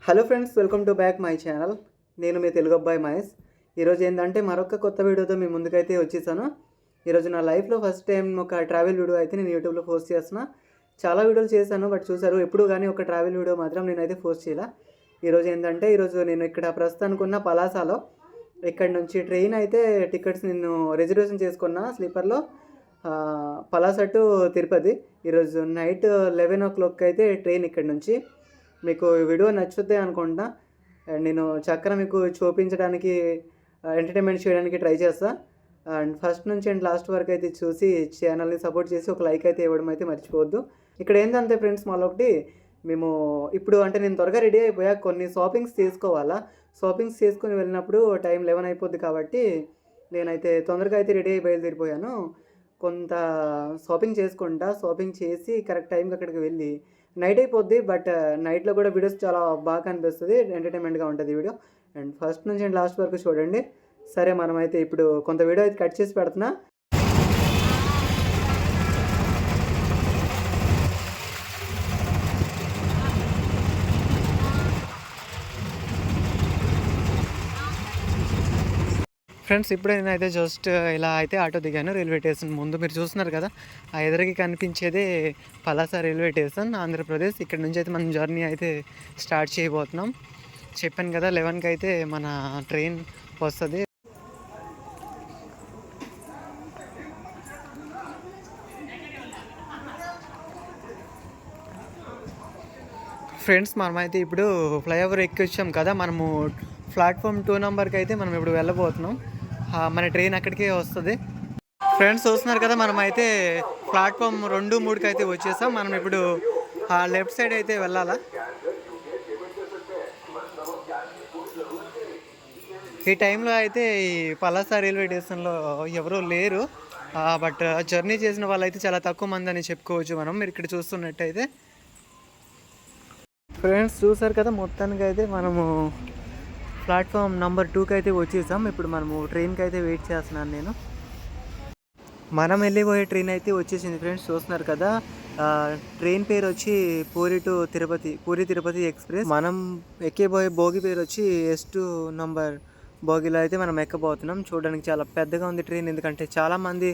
Hello friends, welcome to back my channel. నేను మీ తెలుగు అబ్బాయి మహేష్. ఈరోజు ఏంటంటే మరొక కొత్త వీడియోతో మీ ముందుకైతే వచ్చేసాను. ఈరోజు నా లైఫ్లో ఫస్ట్ టైం ఒక ట్రావెల్ వీడియో అయితే నేను యూట్యూబ్లో పోస్ట్ చేస్తున్నా. చాలా వీడియోలు చేశాను, బట్ చూసారు ఎప్పుడు కానీ ఒక ట్రావెల్ వీడియో మాత్రం నేనైతే పోస్ట్ చేయాల. ఈరోజు నేను ఇక్కడ ప్రస్తుతానికి ఉన్న పలాసలో ఇక్కడ నుంచి ట్రైన్ అయితే టికెట్స్ నేను రిజర్వేషన్ చేసుకున్నా స్లీపర్లో, పలాస టు తిరుపతి. ఈరోజు నైట్ 11 o'clock అయితే ట్రైన్ ఇక్కడ నుంచి. మీకు వీడియో నచ్చుద్ది అనుకుంటా. అండ్ నేను చక్కగా మీకు చూపించడానికి, ఎంటర్టైన్మెంట్ చేయడానికి ట్రై చేస్తా. అండ్ ఫస్ట్ నుంచి అండ్ లాస్ట్ వరకు అయితే చూసి ఛానల్ని సపోర్ట్ చేసి ఒక లైక్ అయితే ఇవ్వడం అయితే మర్చిపోవద్దు. ఇక్కడ ఏంటంటే ఫ్రెండ్స్, మళ్ళొకటి మేము ఇప్పుడు అంటే నేను త్వరగా రెడీ అయిపోయా, కొన్ని షాపింగ్స్ తీసుకోవాలా. షాపింగ్స్ చేసుకుని వెళ్ళినప్పుడు టైం 11 అయిపోద్ది కాబట్టి నేనైతే తొందరగా అయితే రెడీ అయి బయలుదేరిపోయాను. కొంత షాపింగ్ చేసుకుంటా, షాపింగ్ చేసి కరెక్ట్ టైంకి అక్కడికి వెళ్ళి నైట్ అయిపోద్ది. బట్ నైట్లో కూడా వీడియోస్ చాలా బాగా కనిపిస్తుంది, ఎంటర్టైన్మెంట్గా ఉంటుంది వీడియో. అండ్ ఫస్ట్ నుంచి అండ్ లాస్ట్ వరకు చూడండి. సరే, మనమైతే ఇప్పుడు కొంత వీడియో అయితే కట్ చేసి పెడుతున్నా. ఫ్రెండ్స్, ఇప్పుడే నేనైతే జస్ట్ ఇలా అయితే ఆటో దిగాను. రైల్వే స్టేషన్ ముందు మీరు చూస్తున్నారు కదా, ఆ ఎదురుకి కనిపించేదే పలాస రైల్వే స్టేషన్, ఆంధ్రప్రదేశ్. ఇక్కడ నుంచి అయితే మనం జర్నీ అయితే స్టార్ట్ చేయబోతున్నాం. చెప్పాను కదా 11కి అయితే మన ట్రైన్ వస్తుంది. ఫ్రెండ్స్, మనమైతే ఇప్పుడు ఫ్లైఓవర్ ఎక్కి వచ్చాం కదా, మనము ప్లాట్ఫామ్ 2 నెంబర్కి అయితే మనం ఇప్పుడు వెళ్ళబోతున్నాం. మన ట్రైన్ అక్కడికే వస్తుంది. ఫ్రెండ్స్, చూస్తున్నారు కదా, మనమైతే ప్లాట్ఫామ్ 2, 3కి అయితే వచ్చేసాం. మనం ఇప్పుడు లెఫ్ట్ సైడ్ అయితే వెళ్ళాలా. ఈ టైంలో అయితే ఈ పలాస రైల్వే స్టేషన్లో ఎవరూ లేరు, బట్ జర్నీ చేసిన వాళ్ళైతే చాలా తక్కువ మంది అని చెప్పుకోవచ్చు మనం. మీరు ఇక్కడ చూస్తున్నట్టయితే ఫ్రెండ్స్, చూసారు కదా, మొత్తానికి అయితే మనము ప్లాట్ఫామ్ నెంబర్ 2కి అయితే వచ్చేసాం. ఇప్పుడు మనము ట్రైన్కి అయితే వెయిట్ చేస్తున్నాను నేను. మనం వెళ్ళిపోయే ట్రైన్ అయితే వచ్చేసింది ఫ్రెండ్స్. చూస్తున్నారు కదా, ట్రైన్ పేరు వచ్చి పూరి తిరుపతి ఎక్స్ప్రెస్. మనం ఎక్కిపోయే బోగి పేరు వచ్చి S2 నంబర్ బోగిలో అయితే మనం ఎక్కబోతున్నాం. చూడడానికి చాలా పెద్దగా ఉంది ట్రైన్, ఎందుకంటే చాలామంది,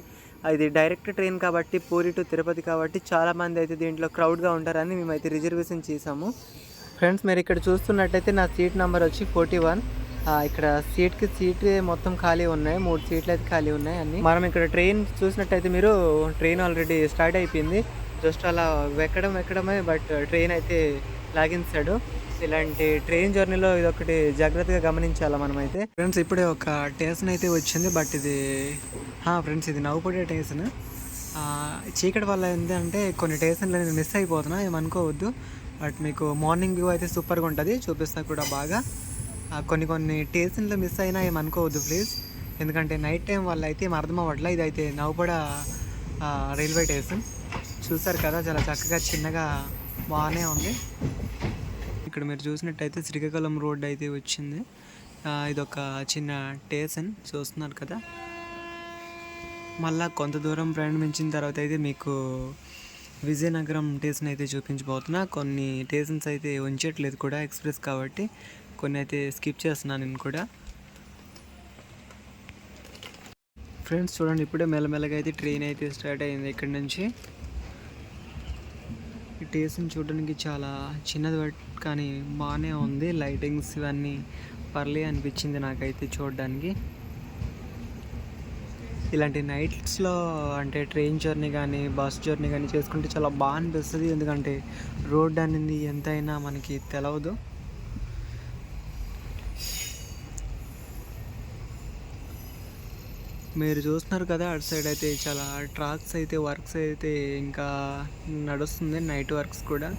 ఇది డైరెక్ట్ ట్రైన్ కాబట్టి, పూరి టు తిరుపతి కాబట్టి చాలామంది అయితే దీంట్లో క్రౌడ్గా ఉంటారని మేమైతే రిజర్వేషన్ చేసాము. ఫ్రెండ్స్, మీరు ఇక్కడ చూస్తున్నట్టయితే నా సీట్ నెంబర్ వచ్చి 41. ఇక్కడ సీట్ మొత్తం ఖాళీ ఉన్నాయి, 3 సీట్లు అయితే ఖాళీ ఉన్నాయి అన్ని. మనం ఇక్కడ ట్రైన్ చూసినట్టయితే మీరు, ట్రైన్ ఆల్రెడీ స్టార్ట్ అయిపోయింది. జస్ట్ అలా ఎక్కడమే, బట్ ట్రైన్ అయితే లాగించాడు. ఇలాంటి ట్రైన్ జర్నీలో ఇదొకటి జాగ్రత్తగా గమనించాలా మనమైతే. ఫ్రెండ్స్, ఇప్పుడే ఒక స్టేషన్ అయితే వచ్చింది, బట్ ఇది ఫ్రెండ్స్, ఇది నవ్వుపడే స్టేషన్. చీకటి వల్ల ఏంటంటే కొన్ని స్టేషన్లు నేను మిస్ అయిపోతున్నా, ఏమనుకోవద్దు. బట్ మీకు మార్నింగ్ వ్యూ అయితే సూపర్గా ఉంటుంది, చూపిస్తా కూడా బాగా. కొన్ని స్టేషన్లు మిస్ అయినా ఏమనుకోవద్దు ప్లీజ్, ఎందుకంటే నైట్ టైం వల్ల అయితే ఏం అర్థం అవ్వట్లే. ఇదైతే నవ్వుపడ రైల్వే స్టేషన్. చూసారు కదా, చాలా చక్కగా చిన్నగా బాగానే ఉంది. ఇక్కడ మీరు చూసినట్టయితే శ్రీకాకుళం రోడ్ అయితే వచ్చింది. ఇదొక చిన్న స్టేషన్ చూస్తున్నారు కదా. మళ్ళీ కొంత దూరం ప్రయాణించిన తర్వాత అయితే మీకు విజయనగరం స్టేషన్ అయితే చూపించబోతున్నా. కొన్ని స్టేషన్స్ అయితే ఉంచట్లేదు కూడా, ఎక్స్ప్రెస్ కాబట్టి కొన్ని అయితే స్కిప్ చేస్తున్నాను నేను కూడా. ఫ్రెండ్స్, చూడండి, ఇప్పుడే మెల్లమెల్లగా అయితే ట్రైన్ అయితే స్టార్ట్ అయింది ఇక్కడ నుంచి. ఈ స్టేషన్ చూడడానికి చాలా చిన్నది, కానీ బాగానే ఉంది. లైటింగ్స్ ఇవన్నీ పర్లే అనిపించింది నాకైతే చూడడానికి. ఇలాంటి నైట్స్లో అంటే ట్రైన్ జర్నీ కానీ బస్ జర్నీ కానీ చేసుకుంటే చాలా బాగా అనిపిస్తుంది, ఎందుకంటే రోడ్ అనేది ఎంతైనా మనకి తెలవదు. మీరు చూస్తున్నారు కదా, అటు సైడ్ అయితే చాలా ట్రాక్స్ అయితే, వర్క్స్ అయితే ఇంకా నడుస్తుంది, నైట్ వర్క్స్ కూడా.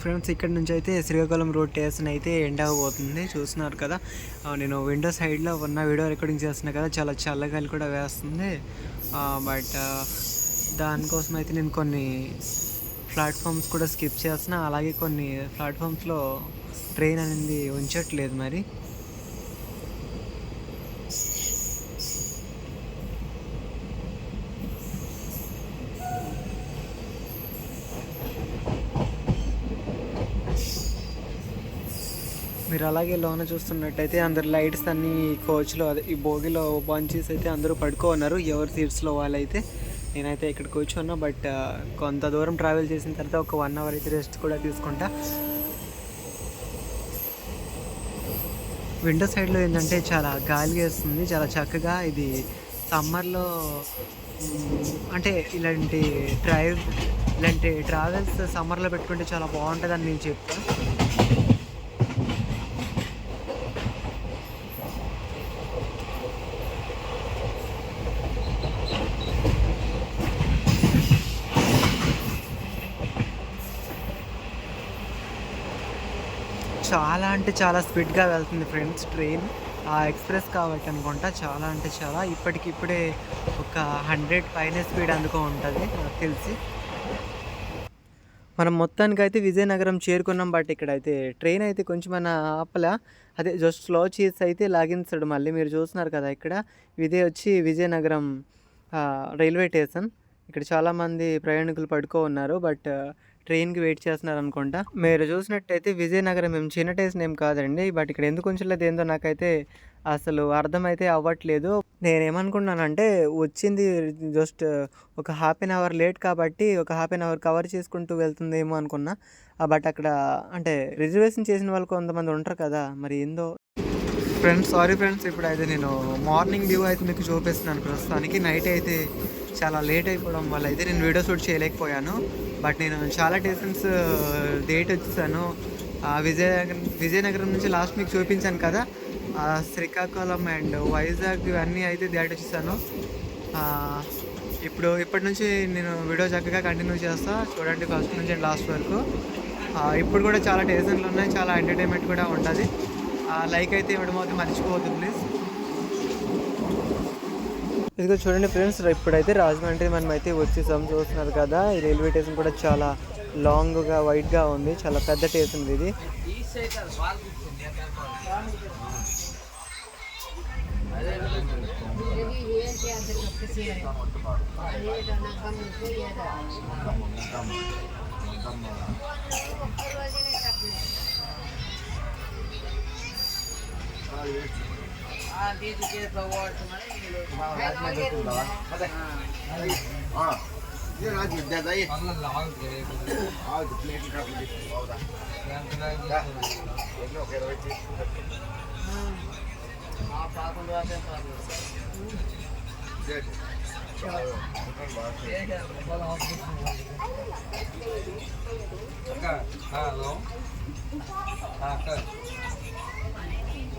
ఫ్రెండ్స్, ఇక్కడ నుంచి అయితే శ్రీకాకుళం రోడ్ స్టేషన్ అయితే ఎండ్ అవ్వబోతుంది. చూస్తున్నారు కదా, నేను విండో సైడ్లో ఉన్న వీడియో రికార్డింగ్ చేస్తున్నా కదా, చాలా చల్లగాలి కూడా వేస్తుంది. బట్ దానికోసం అయితే నేను కొన్ని ప్లాట్ఫామ్స్ కూడా స్కిప్ చేస్తున్నా. అలాగే కొన్ని ప్లాట్ఫామ్స్లో ట్రైన్ అనేది ఉంచట్లేదు మరి. మీరు అలాగే లోన చూస్తున్నట్టయితే అందరు లైట్స్ అన్నీ కోచ్లో అదే ఈ భోగిలో బంచెస్ అయితే అందరూ పడుకో ఉన్నారు, ఎవరి సీట్స్లో వాళ్ళైతే. నేనైతే ఇక్కడ కూర్చున్నా, బట్ కొంత దూరం ట్రావెల్ చేసిన తర్వాత ఒక 1 అవర్ అయితే రెస్ట్ కూడా తీసుకుంటా. విండో సైడ్లో ఏంటంటే చాలా గాలి వేస్తుంది, చాలా చక్కగా. ఇది సమ్మర్లో అంటే ఇలాంటి ట్రావెల్స్ సమ్మర్లో పెట్టుకుంటే చాలా బాగుంటుందని నేను చెప్తాను. చాలా అంటే చాలా స్పీడ్గా వెళ్తుంది ఫ్రెండ్స్ ట్రైన్. ఆ ఎక్స్ప్రెస్ కాబట్టి అనుకుంటా, చాలా అంటే చాలా. ఇప్పటికిప్పుడే ఒక 100 పైన స్పీడ్ అందుకో ఉంటుంది నాకు తెలిసి. మనం మొత్తానికైతే విజయనగరం చేరుకున్నాం. బట్ ఇక్కడైతే ట్రైన్ అయితే కొంచెం మన ఆపల, అదే జస్ట్ స్లో చేసి అయితే లాగించాడు మళ్ళీ. మీరు చూస్తున్నారు కదా ఇక్కడ, ఇదే వచ్చి విజయనగరం రైల్వే స్టేషన్. ఇక్కడ చాలామంది ప్రయాణికులు పడుకో ఉన్నారు, బట్ ట్రైన్కి వెయిట్ చేస్తున్నారు అనుకుంటా. మీరు చూసినట్టయితే విజయనగరం ఏం చిన్న స్టేషన్ ఏం కాదండి, బట్ ఇక్కడ ఎందుకు ఉంచలేదు ఏందో నాకైతే అసలు అర్థమైతే అవ్వట్లేదు. నేనేమనుకున్నానంటే వచ్చింది జస్ట్ ఒక హాఫ్ అన్ అవర్ లేట్ కాబట్టి ఒక హాఫ్ అన్ అవర్ కవర్ చేసుకుంటూ వెళ్తుందేమో అనుకున్నా. బట్ అక్కడ అంటే రిజర్వేషన్ చేసిన వాళ్ళు కొంతమంది ఉంటారు కదా, మరి ఏందో. ఫ్రెండ్స్ సారీ ఫ్రెండ్స్, ఇప్పుడు అయితే నేను మార్నింగ్ వ్యూ అయితే మీకు చూపిస్తున్నాను. ప్రస్తుతానికి నైట్ అయితే చాలా లేట్ అయిపోవడం వల్ల అయితే నేను వీడియో షూట్ చేయలేకపోయాను. బట్ నేను చాలా స్టేషన్స్ డేట్ వచ్చేసాను. విజయనగరం నుంచి లాస్ట్ మీకు చూపించాను కదా, శ్రీకాకుళం అండ్ వైజాగ్ ఇవన్నీ అయితే డేట్ వచ్చేసాను. ఇప్పటి నుంచి నేను వీడియో చక్కగా కంటిన్యూ చేస్తాను, చూడండి ఫస్ట్ నుంచి లాస్ట్ వరకు. ఇప్పుడు కూడా చాలా స్టేషన్లు ఉన్నాయి, చాలా ఎంటర్టైన్మెంట్ కూడా ఉంటుంది. లైక్ అయితే ఇవ్వడం అయితే మర్చిపోవద్దు ప్లీజ్. ఇదిగో చూడండి ఫ్రెండ్స్, ఇప్పుడైతే రాజమండ్రి మనం అయితే వచ్చేసాం. చూస్తున్నారు కదా, ఈ రైల్వే స్టేషన్ కూడా చాలా లాంగ్గా వైడ్గా ఉంది, చాలా పెద్ద స్టేషన్ ఇది.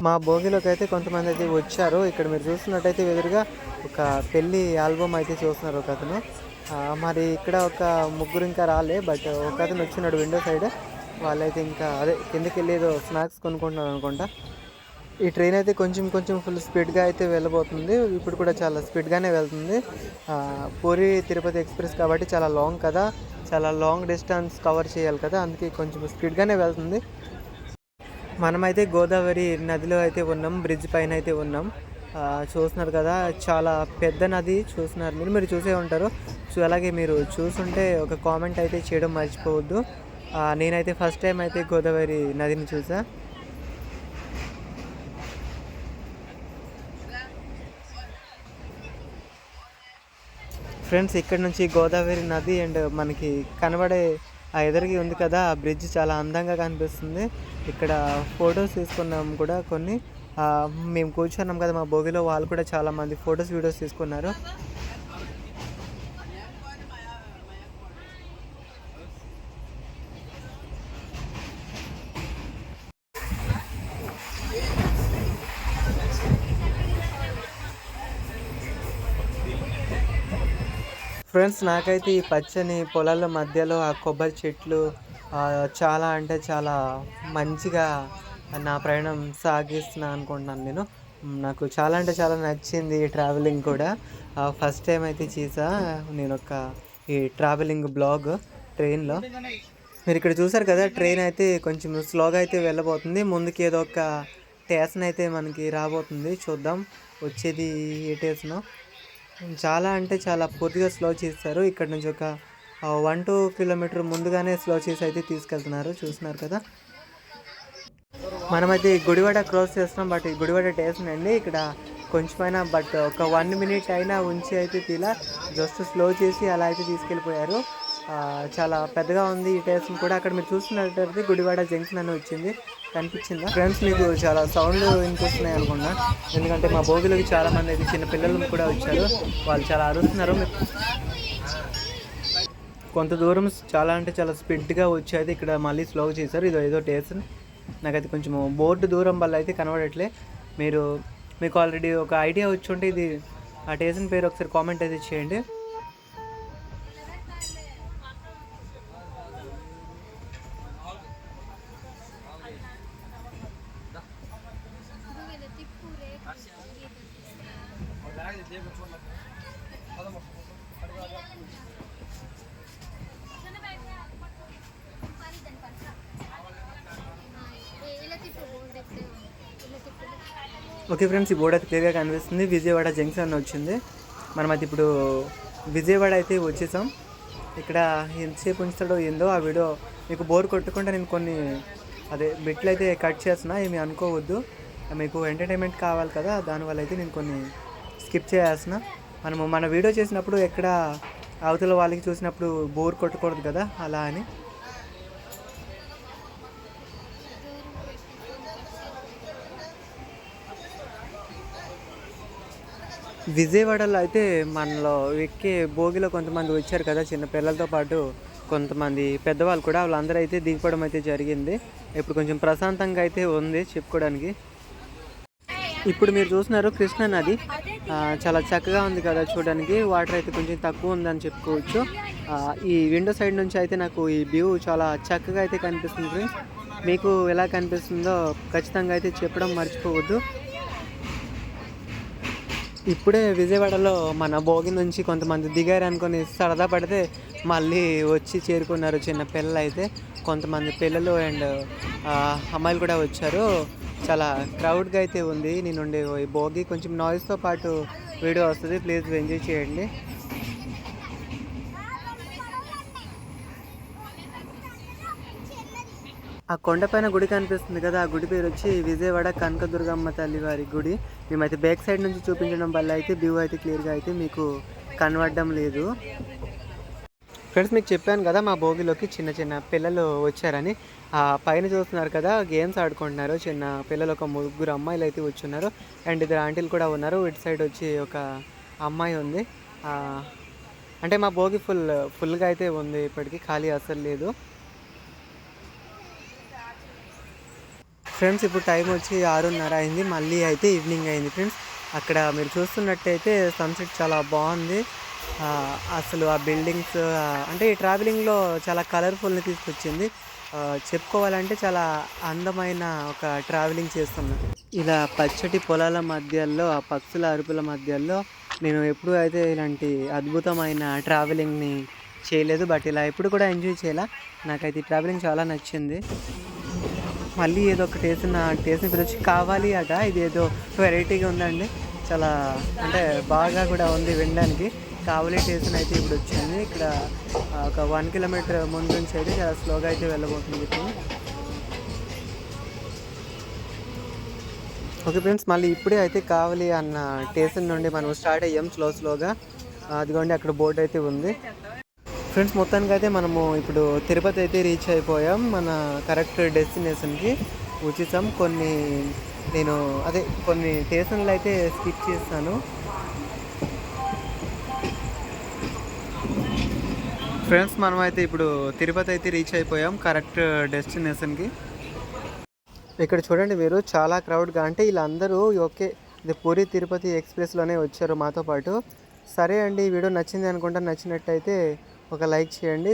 మా భోగిలోకి అయితే కొంతమంది అయితే వచ్చారు. ఇక్కడ మీరు చూస్తున్నట్టయితే ఎదురుగా ఒక పెళ్ళి ఆల్బమ్ అయితే చూస్తున్నారు ఒక అతను. మరి ఇక్కడ ఒక ముగ్గురు ఇంకా రాలే, బట్ ఒక అతను వచ్చినాడు విండో సైడ్. వాళ్ళైతే ఇంకా అదే కిందకి వెళ్ళి ఏదో స్నాక్స్ కొనుక్కుంటున్నారు అనుకుంటా. ఈ ట్రైన్ అయితే కొంచెం ఫుల్ స్పీడ్గా అయితే వెళ్ళబోతుంది. ఇప్పుడు కూడా చాలా స్పీడ్గానే వెళ్తుంది. పూరి తిరుపతి ఎక్స్ప్రెస్ కాబట్టి చాలా లాంగ్ కదా, చాలా లాంగ్ డిస్టెన్స్ కవర్ చేయాలి కదా, అందుకే కొంచెం స్పీడ్గానే వెళ్తుంది. మనమైతే గోదావరి నదిలో అయితే ఉన్నాం, బ్రిడ్జ్ పైన అయితే ఉన్నాం. చూస్తున్నారు కదా, చాలా పెద్ద నది. చూస్తున్నారు మీరు చూసే ఉంటారు. అలాగే మీరు చూసుంటే ఒక కామెంట్ అయితే చేయడం మర్చిపోవద్దు. నేనైతే ఫస్ట్ టైం అయితే గోదావరి నదిని చూసా. ఫ్రెండ్స్ ఇక్కడ నుంచి గోదావరి నది అండ్ మనకి కనబడే ఆ ఎదురుగా ఉంది కదా, ఆ బ్రిడ్జ్ చాలా అందంగా కనిపిస్తుంది. ఇక్కడ ఫొటోస్ తీసుకున్నాం కూడా కొన్ని. మేము కూర్చున్నాం కదా మా భోగిలో, వాళ్ళు కూడా చాలామంది ఫొటోస్ వీడియోస్ తీసుకున్నారు. ఫ్రెండ్స్ నాకైతే ఈ పచ్చని పొలాల మధ్యలో ఆ కొబ్బరి చెట్లు చాలా అంటే చాలా మంచిగా నా ప్రయాణం సాగిస్తున్నా అనుకుంటున్నాను నేను. నాకు చాలా అంటే చాలా నచ్చింది ఈ ట్రావెలింగ్ కూడా. ఫస్ట్ టైం అయితే చేసా నేను ఈ ట్రావెలింగ్ బ్లాగ్ ట్రైన్లో. మీరు ఇక్కడ చూసారు కదా, ట్రైన్ అయితే కొంచెం స్లోగా అయితే వెళ్ళబోతుంది. ముందుకి ఏదో ఒక స్టేషన్ అయితే మనకి రాబోతుంది, చూద్దాం వచ్చేది ఏ స్టేషనో. చాలా అంటే చాలా పూర్తిగా స్లో చేస్తారు. ఇక్కడ నుంచి ఒక 1-2 కిలోమీటర్ ముందుగానే స్లో చేసి అయితే తీసుకెళ్తున్నారు, చూస్తున్నారు కదా. మనమైతే ఈ గుడివాడ క్రాస్ చేస్తున్నాం. బట్ ఈ గుడివాడ స్టేషన్ అండి ఇక్కడ కొంచెమైనా బట్ ఒక 1 మినిట్ అయినా ఉంచి అయితే ఇలా జస్ట్ స్లో చేసి అలా అయితే తీసుకెళ్ళిపోయారు. చాలా పెద్దగా ఉంది ఈ స్టేషన్ కూడా. అక్కడ మీరు చూస్తున్నట్టయితే గుడివాడ జంక్షన్ అని వచ్చింది, కనిపించిందా ఫ్రెండ్స్? మీకు చాలా సౌండ్ వినిపిస్తున్నాయి అనుకున్నా, ఎందుకంటే మా భోగిలోకి చాలామంది అయితే చిన్న పిల్లలు కూడా వచ్చారు. వాళ్ళు చాలా అరుస్తున్నారు. కొంత దూరం చాలా అంటే చాలా స్పీడ్గా వచ్చి ఇక్కడ మళ్ళీ స్లో చేశారు. ఇదో ఏదో స్టేషన్ నాకైతే కొంచెం బోర్డు దూరం వల్ల అయితే కనబడట్లే. మీకు ఆల్రెడీ ఒక ఐడియా వచ్చి ఉంటే ఇది ఆ స్టేషన్ పేరు ఒకసారి కామెంట్ అయితే చేయండి. ఓకే ఫ్రెండ్స్, ఈ బోర్డు అయితే క్లియర్గా కనిపిస్తుంది. విజయవాడ జంక్షన్ అని వచ్చింది. మనం అయితే ఇప్పుడు విజయవాడ అయితే వచ్చేసాం. ఇక్కడ ఎంతసేపు ఉంచుతాడో ఏందో ఆ వీడియో మీకు బోర్ కొట్టకుండా నేను కొన్ని బిట్లు అయితే కట్ చేస్తున్నా, ఏమి అనుకోవద్దు. మీకు ఎంటర్టైన్మెంట్ కావాలి కదా, దానివల్ల అయితే నేను కొన్ని స్కిప్ చేస్తున్నా. మన వీడియో చేసినప్పుడు ఎక్కడ అవతల వాళ్ళకి చూసినప్పుడు బోర్ కొట్టకూడదు కదా, అలా అని. విజయవాడలో అయితే మనలో ఎక్కే భోగిలో కొంతమంది వచ్చారు కదా చిన్న పిల్లలతో పాటు, కొంతమంది పెద్దవాళ్ళు కూడా, వాళ్ళందరూ అయితే దిగిపోవడం అయితే జరిగింది. ఇప్పుడు కొంచెం ప్రశాంతంగా అయితే ఉంది చెప్పుకోవడానికి. ఇప్పుడు మీరు చూస్తున్నారు కృష్ణా నది, చాలా చక్కగా ఉంది కదా చూడడానికి. వాటర్ అయితే కొంచెం తక్కువ ఉందని చెప్పుకోవచ్చు. ఈ విండో సైడ్ నుంచి అయితే నాకు ఈ వ్యూ చాలా చక్కగా అయితే కనిపిస్తుంది ఫ్రెండ్స్. మీకు ఎలా కనిపిస్తుందో ఖచ్చితంగా అయితే చెప్పడం మర్చిపోవద్దు. ఇప్పుడే విజయవాడలో మన భోగి నుంచి కొంతమంది దిగారు అనుకొని సరదా పడితే మళ్ళీ వచ్చి చేరుకున్నారు చిన్న పిల్లలు అయితే. కొంతమంది పిల్లలు అండ్ అమ్మాయిలు కూడా వచ్చారు. చాలా క్రౌడ్గా అయితే ఉంది. నేను భోగి కొంచెం నాయిస్తో పాటు వీడియో వస్తుంది, ప్లీజ్ ఎంజాయ్ చేయండి. ఆ కొండపైన గుడి కనిపిస్తుంది కదా, ఆ గుడి పేరు వచ్చి విజయవాడ కనకదుర్గమ్మ తల్లి వారి గుడి. మేమైతే బ్యాక్ సైడ్ నుంచి చూపించడం వల్ల అయితే వ్యూ అయితే క్లియర్గా అయితే మీకు కనబడడం లేదు. ఫ్రెండ్స్, మీకు చెప్పాను కదా మా భోగిలోకి చిన్న చిన్న పిల్లలు వచ్చారని. పైన చూస్తున్నారు కదా గేమ్స్ ఆడుకుంటున్నారు చిన్న పిల్లలు. ఒక 3 అమ్మాయిలు అయితే వచ్చున్నారు అండ్ 2 ఆంటీలు కూడా ఉన్నారు. ఇటు సైడ్ వచ్చి ఒక అమ్మాయి ఉంది. అంటే మా భోగి ఫుల్గా అయితే ఉంది, ఇప్పటికీ ఖాళీ అసలు లేదు. ఫ్రెండ్స్, ఇప్పుడు టైం వచ్చి 6:30 అయింది. మళ్ళీ అయితే ఈవినింగ్ అయింది ఫ్రెండ్స్. అక్కడ మీరు చూస్తున్నట్టయితే సన్సెట్ చాలా బాగుంది. అసలు ఆ బిల్డింగ్స్ అంటే ఈ ట్రావెలింగ్లో చాలా కలర్ఫుల్ని తీసుకొచ్చింది. చెప్పుకోవాలంటే చాలా అందమైన ఒక ట్రావెలింగ్ చేస్తున్నాను. ఇలా పచ్చటి పొలాల మధ్యలో, ఆ పక్షుల అరుపుల మధ్యలో నేను ఎప్పుడు అయితే ఇలాంటి అద్భుతమైన ట్రావెలింగ్ని చేయలేదు. బట్ ఇలా ఎప్పుడు కూడా ఎంజాయ్ చేయాల. నాకైతే ఈ ట్రావెలింగ్ చాలా నచ్చింది. మళ్ళీ ఏదో ఒక టేస్ట్ పేరు వచ్చి కావాలి అట. ఇది ఏదో వెరైటీగా ఉందండి, చాలా అంటే బాగా కూడా ఉంది వినడానికి. కావలి స్టేషన్ అయితే ఇప్పుడు వచ్చింది. ఇక్కడ ఒక 1 కిలోమీటర్ ముందు నుంచి అయితే చాలా స్లోగా అయితే వెళ్ళబోతుంది ఇప్పుడు. ఓకే ఫ్రెండ్స్, మళ్ళీ ఇప్పుడే అయితే కావలి అన్న స్టేషన్ నుండి మనం స్టార్ట్ అయ్యాం స్లోగా. అదిగోండి అక్కడ బోర్డు అయితే ఉంది. ఫ్రెండ్స్, మొత్తానికి అయితే మనము ఇప్పుడు తిరుపతి అయితే రీచ్ అయిపోయాం. మన కరెక్ట్ డెస్టినేషన్కి వచ్చేసాం. కొన్ని స్టేషన్లు అయితే స్కిప్ చేస్తాను. ఫ్రెండ్స్, మనమైతే ఇప్పుడు తిరుపతి అయితే రీచ్ అయిపోయాం కరెక్ట్ డెస్టినేషన్కి. ఇక్కడ చూడండి మీరు, చాలా క్రౌడ్గా, అంటే వీళ్ళందరూ ఇది పూరి తిరుపతి ఎక్స్ప్రెస్లోనే వచ్చారు మాతో పాటు. సరే అండి, ఈ వీడియో నచ్చింది అనుకుంటా. నచ్చినట్టయితే ఒక లైక్ చేయండి.